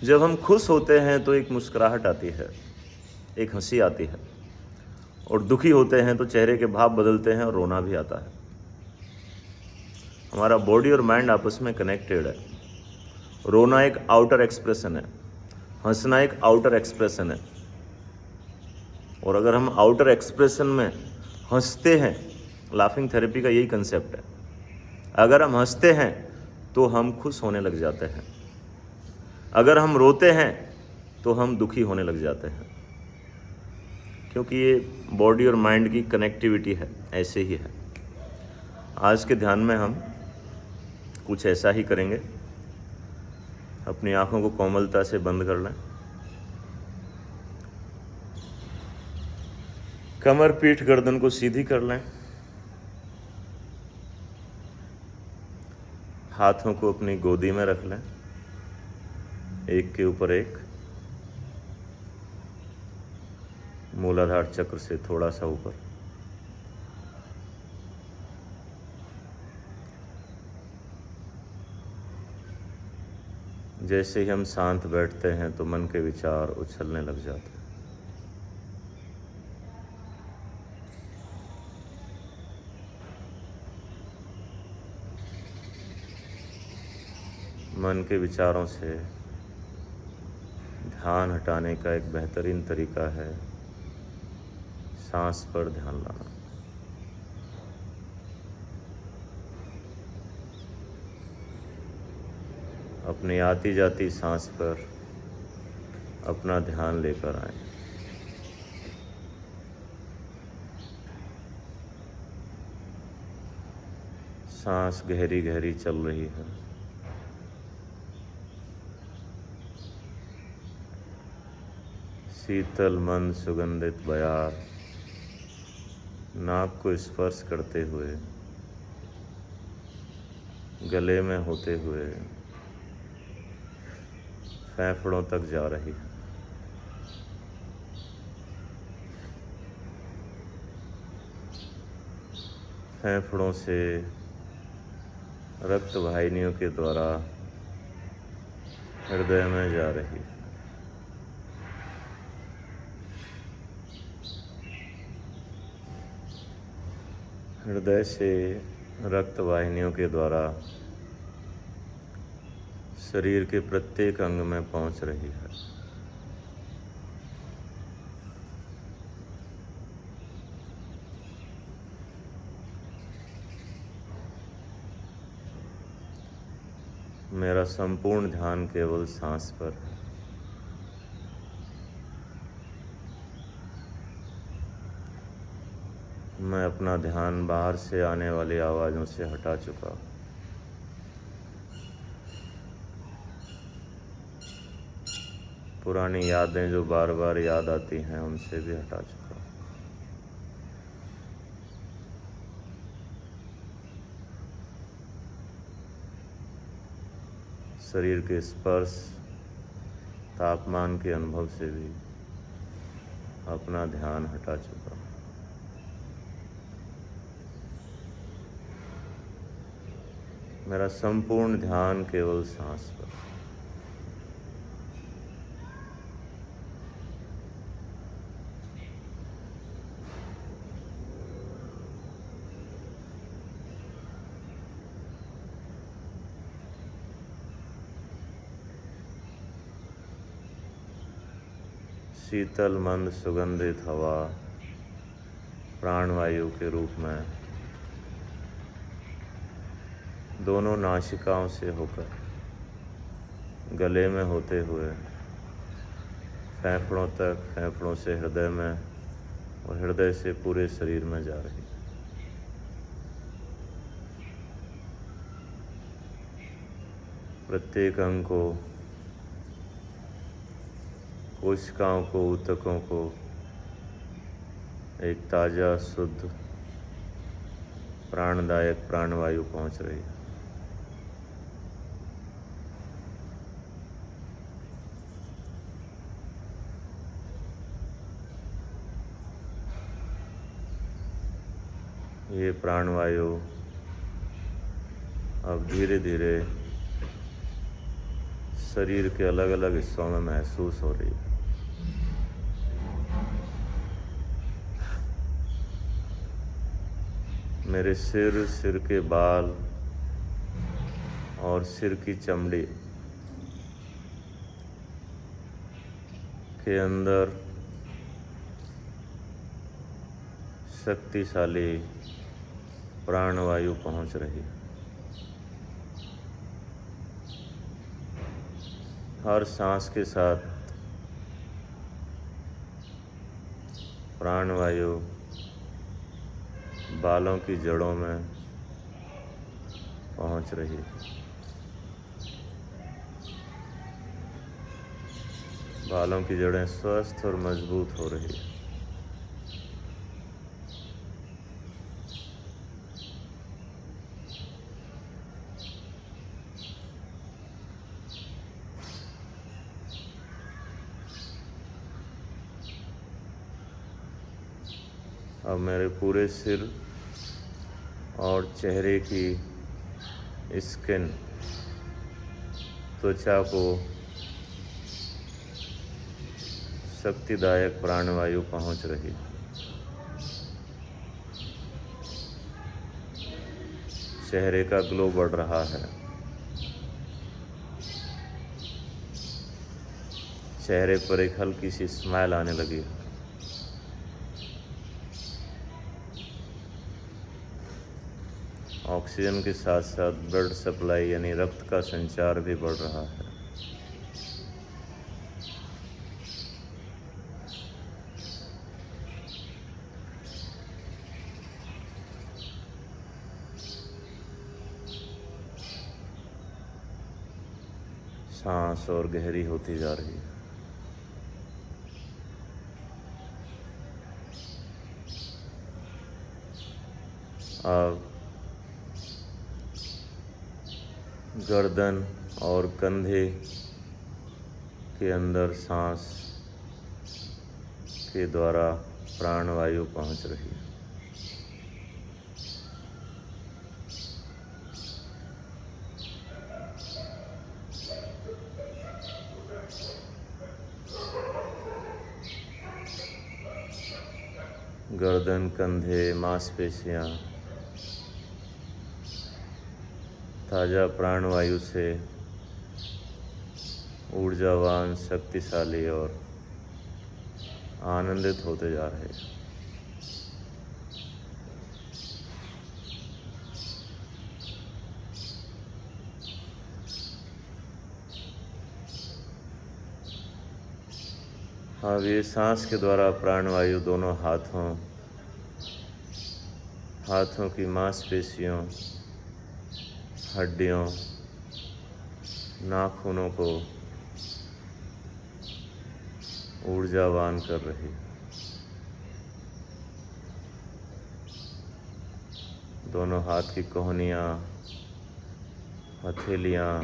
जब हम खुश होते हैं तो एक मुस्कुराहट आती है, एक हंसी आती है, और दुखी होते हैं तो चेहरे के भाव बदलते हैं और रोना भी आता है। हमारा बॉडी और माइंड आपस में कनेक्टेड है। रोना एक आउटर एक्सप्रेशन है, हंसना एक आउटर एक्सप्रेशन है। और अगर हम आउटर एक्सप्रेशन में हंसते हैं, लाफिंग थेरेपी का यही कंसेप्ट है। अगर हम हंसते हैं तो हम खुश होने लग जाते हैं, अगर हम रोते हैं तो हम दुखी होने लग जाते हैं, क्योंकि ये बॉडी और माइंड की कनेक्टिविटी है, ऐसे ही है। आज के ध्यान में हम कुछ ऐसा ही करेंगे। अपनी आंखों को कोमलता से बंद कर लें, कमर पीठ गर्दन को सीधी कर लें, हाथों को अपनी गोदी में रख लें, एक के ऊपर एक, मूलाधार चक्र से थोड़ा सा ऊपर। जैसे ही हम शांत बैठते हैं तो मन के विचार उछलने लग जाते हैं। मन के विचारों से ध्यान हटाने का एक बेहतरीन तरीका है सांस पर ध्यान लाना। अपनी आती जाती सांस पर अपना ध्यान लेकर आए। सांस गहरी गहरी चल रही है। शीतल मंद सुगंधित बयार नाक को स्पर्श करते हुए, गले में होते हुए फेफड़ों तक जा रही है। फेफड़ों से रक्त वाहिनियों के द्वारा हृदय में जा रही है। हृदय से रक्त वाहिनियों के द्वारा शरीर के प्रत्येक अंग में पहुंच रही है। मेरा संपूर्ण ध्यान केवल सांस पर है। मैं अपना ध्यान बाहर से आने वाली आवाज़ों से हटा चुका हूँ। पुरानी यादें जो बार बार याद आती हैं उनसे भी हटा चुका हूँ। शरीर के स्पर्श तापमान के अनुभव से भी अपना ध्यान हटा चुका हूँ। मेरा संपूर्ण ध्यान केवल सांस पर। शीतल मंद सुगंधित हवा प्राणवायु के रूप में दोनों नासिकाओं से होकर गले में होते हुए फेफड़ों तक, फेफड़ों से हृदय में और हृदय से पूरे शरीर में जा रही है। प्रत्येक अंग को, कोशिकाओं को, ऊतकों को एक ताज़ा शुद्ध प्राणदायक प्राणवायु पहुंच रही है। ये प्राणवायु अब धीरे धीरे शरीर के अलग अलग हिस्सों में महसूस हो रही है। मेरे सिर के बाल और सिर की चमड़ी के अंदर शक्तिशाली प्राणवायु पहुंच रही है। हर सांस के साथ प्राणवायु बालों की जड़ों में पहुंच रही है। बालों की जड़ें स्वस्थ और मजबूत हो रही है। अब मेरे पूरे सिर और चेहरे की स्किन, त्वचा को शक्तिदायक प्राणवायु पहुंच रही है। चेहरे का ग्लो बढ़ रहा है। चेहरे पर एक हल्की सी स्माइल आने लगी है। ऑक्सीजन के साथ साथ ब्लड सप्लाई यानी रक्त का संचार भी बढ़ रहा है। सांस और गहरी होती जा रही है। अब गर्दन और कंधे के अंदर सांस के द्वारा प्राणवायु पहुंच रही है। गर्दन, कंधे, मांसपेशियां ताजा प्राणवायु से ऊर्जावान, शक्तिशाली और आनंदित होते जा रहे हैं। अब ये सांस के द्वारा प्राणवायु दोनों हाथों की मांसपेशियों, हड्डियों, नाखूनों को ऊर्जावान कर रही है। दोनों हाथ की कोहनियाँ, हथेलियाँ,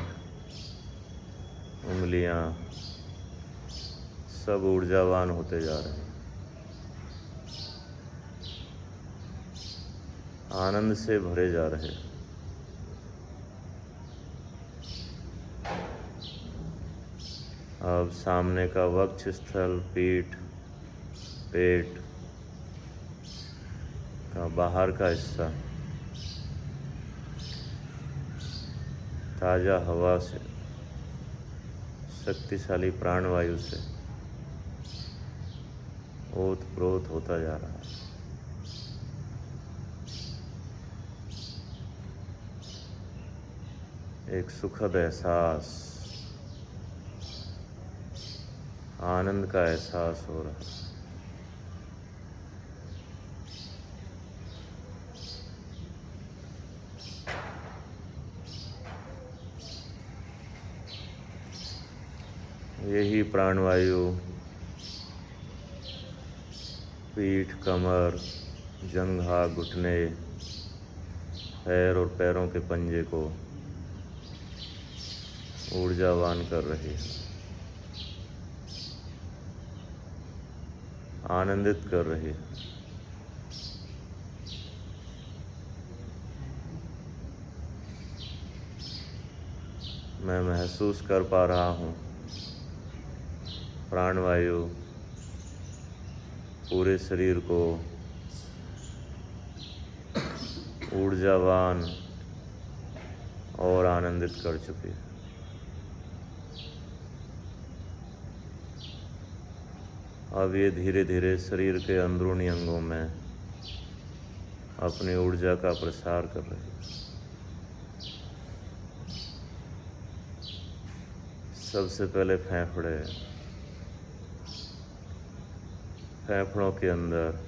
उंगलियाँ सब ऊर्जावान होते जा रहे हैं। आनंद से भरे जा रहे हैं। अब सामने का वक्षस्थल, पीठ, पेट का बाहर का हिस्सा ताज़ा हवा से, शक्तिशाली प्राणवायु से ओत-प्रोत होता जा रहा है। एक सुखद एहसास, आनंद का एहसास हो रहा है। यही प्राणवायु पीठ, कमर, जंघा, घुटने, पैर और पैरों के पंजे को ऊर्जावान कर रही है, आनंदित कर रही है। मैं महसूस कर पा रहा हूँ प्राणवायु पूरे शरीर को ऊर्जावान और आनंदित कर चुकी है। अब ये धीरे धीरे शरीर के अंदरूनी अंगों में अपनी ऊर्जा का प्रसार कर रही है। सबसे पहले फेफड़ों के अंदर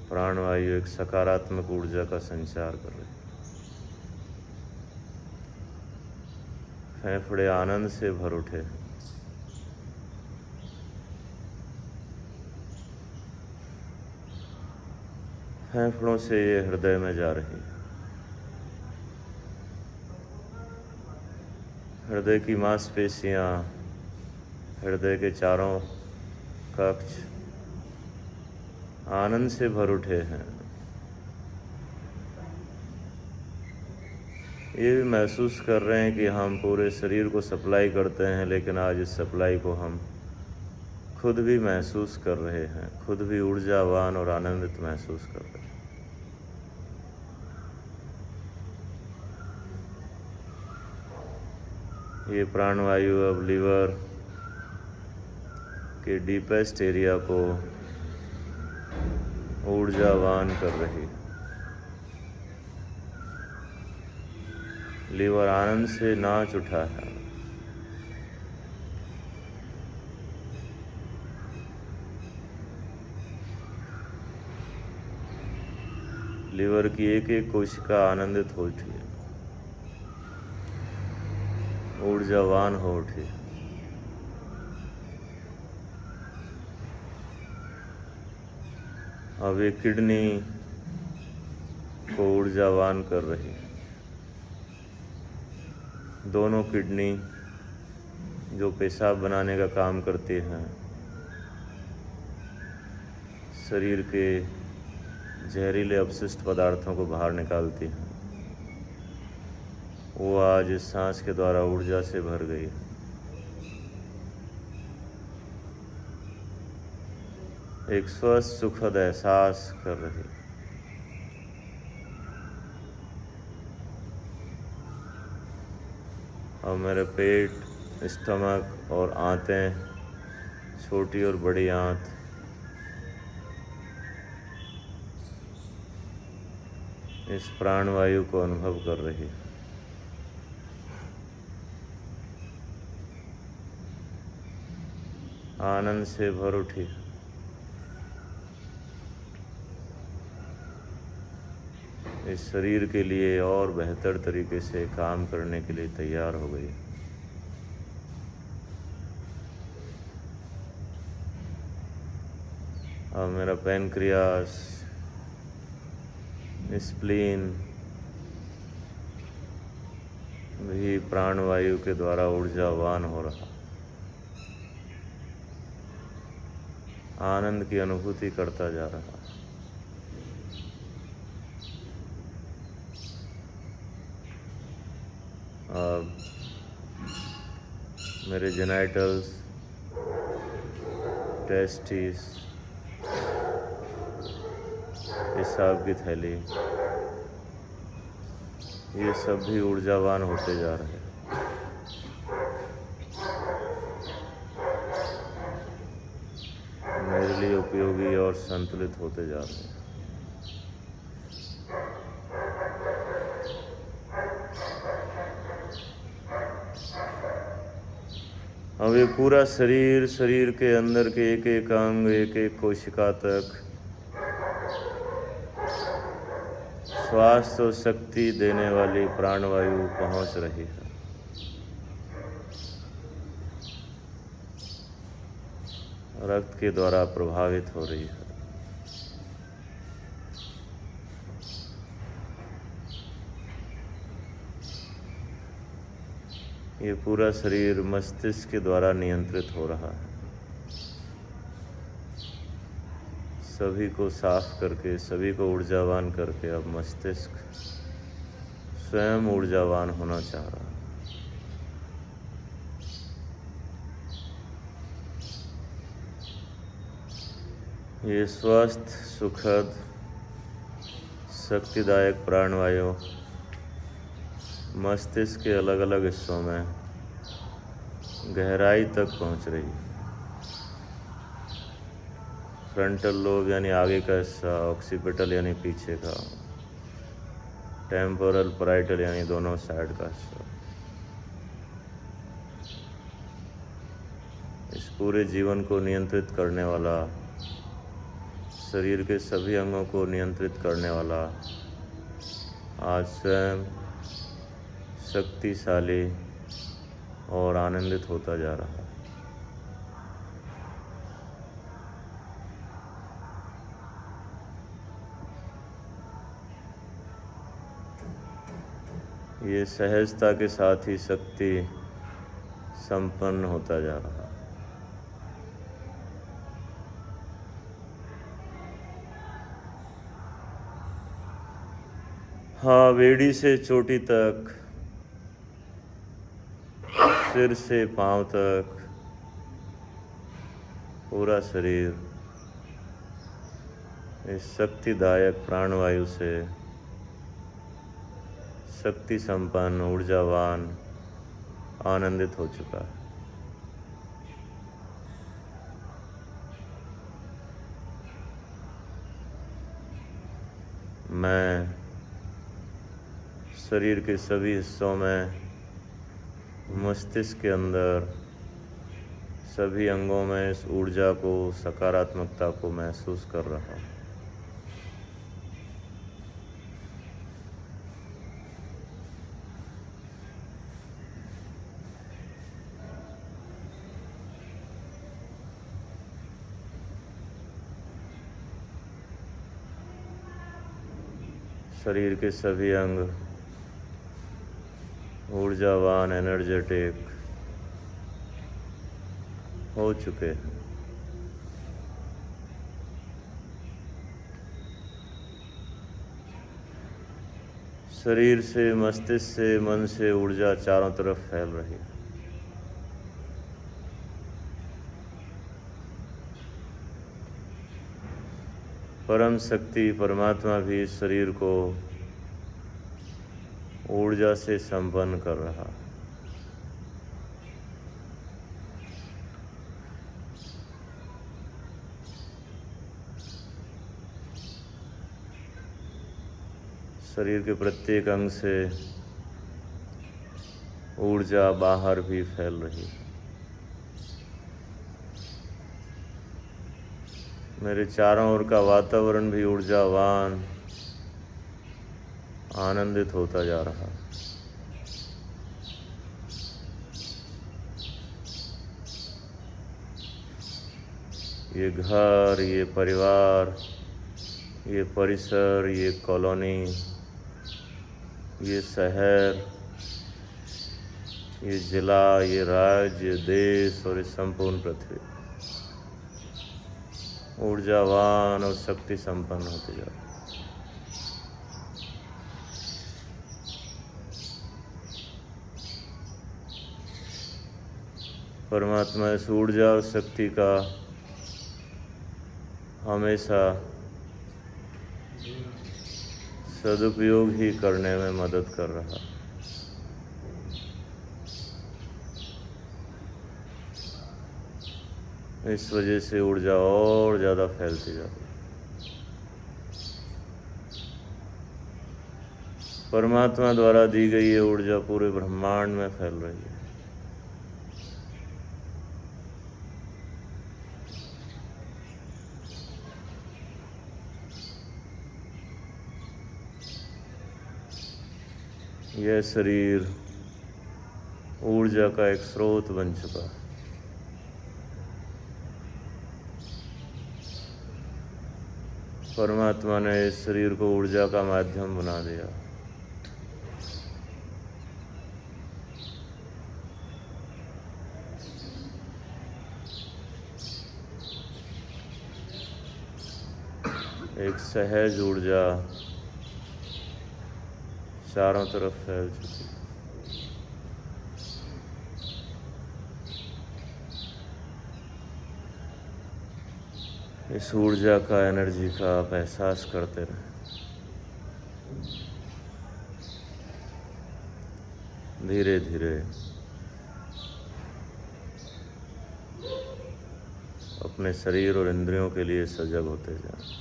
प्राणवायु एक सकारात्मक ऊर्जा का संचार कर रही है। फेफड़े आनंद से भर उठे। फेफड़ों से ये हृदय में जा रही है। हृदय की मांसपेशियां, हृदय के चारों कक्ष आनंद से भर उठे हैं। ये भी महसूस कर रहे हैं कि हम पूरे शरीर को सप्लाई करते हैं, लेकिन आज इस सप्लाई को हम खुद भी महसूस कर रहे हैं, खुद भी ऊर्जावान और आनंदित महसूस कर रहे हैं। ये प्राणवायु अब लीवर के डीपेस्ट एरिया को ऊर्जावान कर रही है। लीवर आनंद से नाच उठा है। लीवर की एक एक कोशिका आनंदित हो उठी है, ऊर्जावान हो उठी। अब ये किडनी को ऊर्जावान कर रही है। दोनों किडनी जो पेशाब बनाने का काम करती हैं, शरीर के जहरीले अपशिष्ट पदार्थों को बाहर निकालती हैं, वो आज इस सांस के द्वारा ऊर्जा से भर गई है। एक स्वस्थ सुखद एहसास कर रही है। और मेरे पेट, स्टमक और आंतें, छोटी और बड़ी आंत इस प्राणवायु को अनुभव कर रही है। आनंद से भर उठी। इस शरीर के लिए और बेहतर तरीके से काम करने के लिए तैयार हो गई। अब मेरा पैनक्रियास, स्प्लीन भी प्राणवायु के द्वारा ऊर्जावान हो रहा, आनंद की अनुभूति करता जा रहा। अब मेरे जेनाइटल्स, टेस्टिस, पेशाब की थैली, ये सब भी ऊर्जावान होते जा रहे हैं। मेरे लिए उपयोगी और संतुलित होते जा रहे हैं। अब ये पूरा शरीर, शरीर के अंदर के एक एक अंग, एक एक कोशिका तक स्वास्थ्य और शक्ति देने वाली प्राणवायु पहुंच रही है। रक्त के द्वारा प्रभावित हो रही है। ये पूरा शरीर मस्तिष्क के द्वारा नियंत्रित हो रहा है। सभी को साफ करके, सभी को ऊर्जावान करके अब मस्तिष्क स्वयं ऊर्जावान होना चाह रहा है। ये स्वस्थ, सुखद, शक्तिदायक प्राणवायु मस्तिष्क के अलग अलग हिस्सों में गहराई तक पहुंच रही है। फ्रंटल लोब यानी आगे का हिस्सा, ऑक्सीपिटल यानी पीछे का, टेम्पोरल पैराइटल यानी दोनों साइड का हिस्सा। इस पूरे जीवन को नियंत्रित करने वाला, शरीर के सभी अंगों को नियंत्रित करने वाला आज स्वयं शक्तिशाली और आनंदित होता जा रहा है। ये सहजता के साथ ही शक्ति संपन्न होता जा रहा है। हाँ, बेड़ी से चोटी तक, सिर से पांव तक, पूरा शरीर इस शक्तिदायक प्राणवायु से शक्ति संपन्न, ऊर्जावान, आनंदित हो चुका है। मैं शरीर के सभी हिस्सों में, मस्तिष्क के अंदर, सभी अंगों में इस ऊर्जा को, सकारात्मकता को महसूस कर रहा हूँ। शरीर के सभी अंग ऊर्जावान, एनर्जेटिक हो चुके हैं। शरीर से, मस्तिष्क से, मन से ऊर्जा चारों तरफ फैल रही है। परम शक्ति परमात्मा भी इस शरीर को ऊर्जा से संपन्न कर रहा है। शरीर के प्रत्येक अंग से ऊर्जा बाहर भी फैल रही है। मेरे चारों ओर का वातावरण भी ऊर्जावान, आनंदित होता जा रहा है। ये घर, ये परिवार, ये परिसर, ये कॉलोनी, ये शहर, ये जिला, ये राज्य, ये देश और ये संपूर्ण पृथ्वी ऊर्जावान और शक्ति संपन्न होते जा रहे हैं। परमात्मा इस ऊर्जा और शक्ति का हमेशा सदुपयोग ही करने में मदद कर रहा है। इस वजह से ऊर्जा और ज़्यादा फैलती जा रही है। परमात्मा द्वारा दी गई ये ऊर्जा पूरे ब्रह्मांड में फैल रही है। यह शरीर ऊर्जा का एक स्रोत बन चुका है। परमात्मा ने इस शरीर को ऊर्जा का माध्यम बना दिया। एक सहज ऊर्जा, चारों तरफ फैल चुकी है। इस ऊर्जा का, एनर्जी का आप एहसास करते रहें। धीरे धीरे अपने शरीर और इंद्रियों के लिए सजग होते जाएं।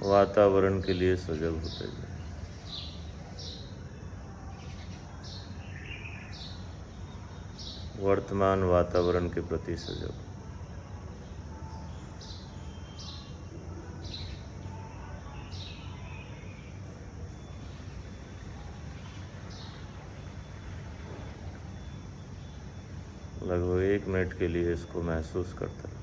वातावरण के लिए सजग होते जाएं। वर्तमान वातावरण के प्रति सजग। लगभग 1 मिनट के लिए इसको महसूस करते रहें।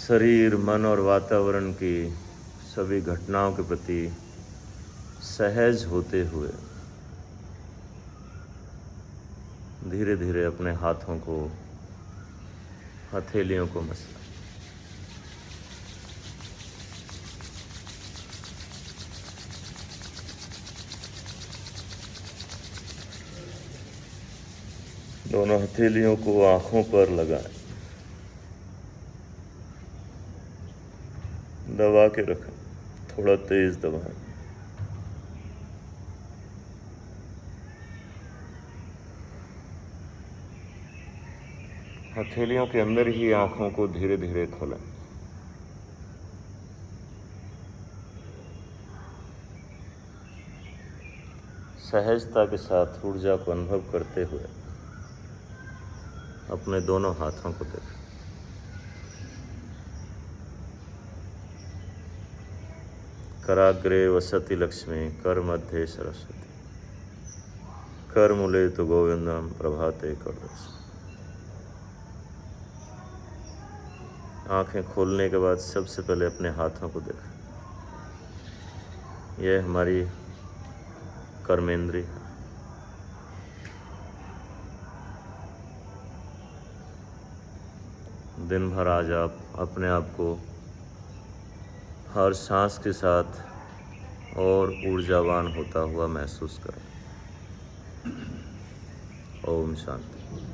शरीर, मन और वातावरण की सभी घटनाओं के प्रति सहज होते हुए धीरे धीरे अपने हाथों को, हथेलियों को मसलें। दोनों हथेलियों को आंखों पर लगाएं, दबा के रखें, थोड़ा तेज दबाएं। हथेलियों के अंदर ही आंखों को धीरे धीरे खोलें। सहजता के साथ ऊर्जा को अनुभव करते हुए अपने दोनों हाथों को देखें। कराग्रे वसति लक्ष्मी, कर मध्ये सरस्वती, कर मूले तो गोविंदम, प्रभाते कर दर्शन। आंखें खोलने के बाद सबसे पहले अपने हाथों को देखें। यह हमारी कर्मेंद्रिय है। दिन भर आज आप अपने आप को हर सांस के साथ और ऊर्जावान होता हुआ महसूस करें। ओम शांति।